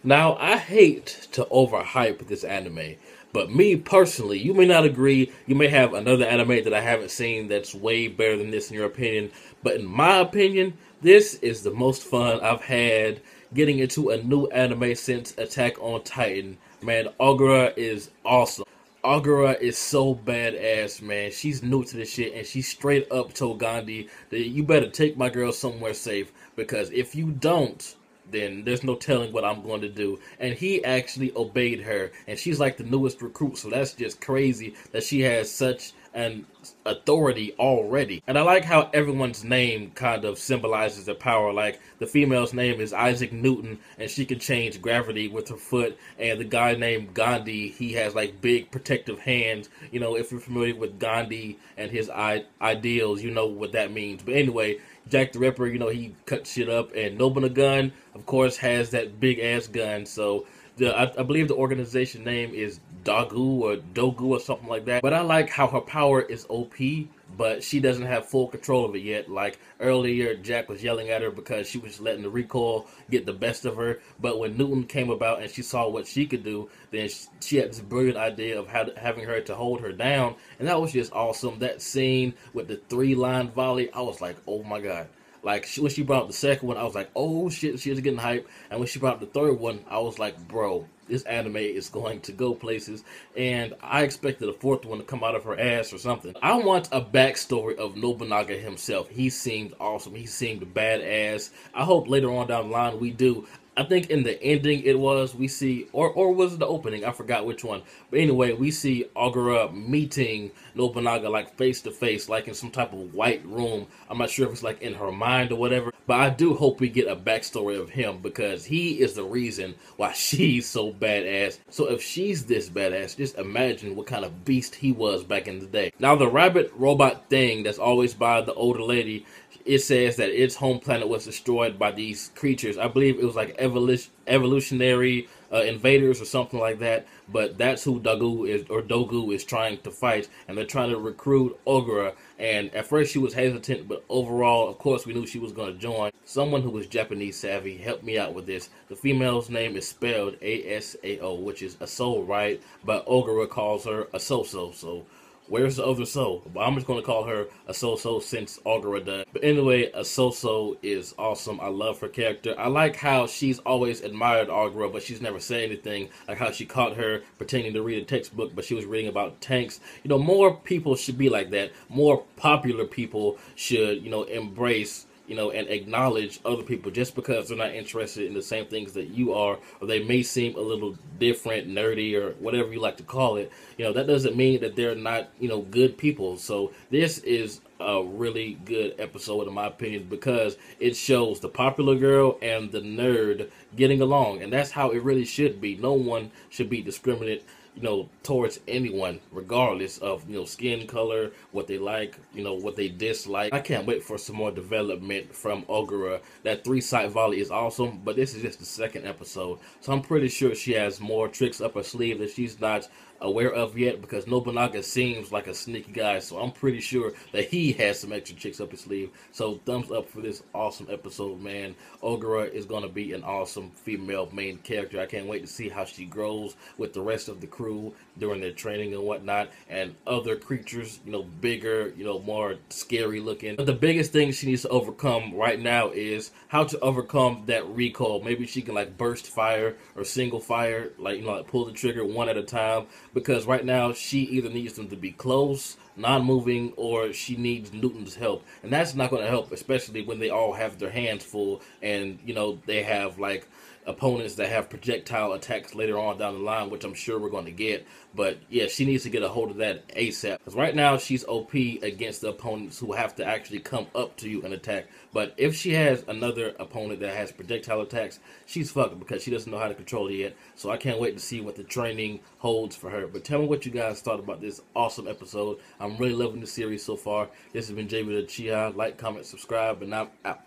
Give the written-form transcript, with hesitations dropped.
Now, I hate to overhype this anime, but me personally, you may not agree. You may have another anime that I haven't seen that's way better than this in your opinion. But in my opinion, this is the most fun I've had getting into a new anime since Attack on Titan. Man, Ogura is awesome. Ogura is so badass, man. She's new to this shit, and she straight up told Gandhi that you better take my girl somewhere safe because if you don't, then there's no telling what I'm going to do. And he actually obeyed her, and she's like the newest recruit, so that's just crazy that she has such an authority already. And I like how everyone's name kind of symbolizes their power. Like the female's name is Isaac Newton, and she can change gravity with her foot. And the guy named Gandhi, he has like big protective hands. You know, if you're familiar with Gandhi and his ideals, you know what that means. But anyway, Jack the Ripper, you know, he cut shit up, and Nobunagun, of course, has that big ass gun. So I believe the organization name is Dogu or something like that. But I like how her power is OP, but she doesn't have full control of it yet. Like earlier, Jack was yelling at her because she was letting the recoil get the best of her. But when Newton came about and she saw what she could do, then she had this brilliant idea of having her to hold her down. And that was just awesome. That scene with the 3-line volley, I was like, oh my God. Like, when she brought up the second one, I was like, oh shit, she was getting hype. And when she brought up the third one, I was like, bro, this anime is going to go places. And I expected a fourth one to come out of her ass or something. I want a backstory of Nobunaga himself. He seemed awesome. He seemed badass. I hope later on down the line we do. I think in the ending we see, or was it the opening? I forgot which one. But anyway, we see Ogura meeting Nobunaga like face to face, like in some type of white room. I'm not sure if it's like in her mind or whatever. But I do hope we get a backstory of him because he is the reason why she's so badass. So if she's this badass, just imagine what kind of beast he was back in the day. Now the rabbit robot thing that's always by the older lady, it says that its home planet was destroyed by these creatures. I believe it was like evolutionary invaders or something like that. But that's who Dogu is trying to fight, and they're trying to recruit Ogura. And at first she was hesitant, but overall, of course, we knew she was going to join. Someone who was Japanese savvy helped me out with this. The female's name is spelled Asao, which is Aso, right? But Ogura calls her Asoso, so where's the other So? But I'm just going to call her a So since Ogura does. But anyway, a So is awesome. I love her character. I like how she's always admired Ogura, but she's never said anything. Like how she caught her pretending to read a textbook, but she was reading about tanks. You know, more people should be like that. More popular people should, you know, embrace, you know, and acknowledge other people just because they're not interested in the same things that you are, or they may seem a little different, nerdy, or whatever you like to call it. You know, that doesn't mean that they're not, you know, good people. So this is a really good episode in my opinion because it shows the popular girl and the nerd getting along, and that's how it really should be. No one should be discriminated, you know, towards anyone, regardless of, you know, skin color, what they like, you know, what they dislike. I can't wait for some more development from Ogura. That 3-side volley is awesome, but this is just the second episode. So I'm pretty sure she has more tricks up her sleeve that she's not aware of yet because Nobunaga seems like a sneaky guy, so I'm pretty sure that he has some extra tricks up his sleeve. So thumbs up for this awesome episode, man. Ogura is going to be an awesome female main character. I can't wait to see how she grows with the rest of the crew during their training and whatnot, and other creatures, you know, bigger, you know, more scary looking. But the biggest thing she needs to overcome right now is how to overcome that recoil. Maybe she can like burst fire or single fire, like, you know, like pull the trigger one at a time. Because right now she either needs them to be close, non-moving, or she needs Newton's help. And that's not going to help, especially when they all have their hands full and, you know, they have like opponents that have projectile attacks later on down the line, which I'm sure we're going to get. But yeah, she needs to get a hold of that ASAP. Because right now she's OP against the opponents who have to actually come up to you and attack. But if she has another opponent that has projectile attacks, she's fucked because she doesn't know how to control it yet. So I can't wait to see what the training holds for her. But tell me what you guys thought about this awesome episode. I'm really loving the series so far. This has been JB the Chia. Like, comment, subscribe, and I'm out.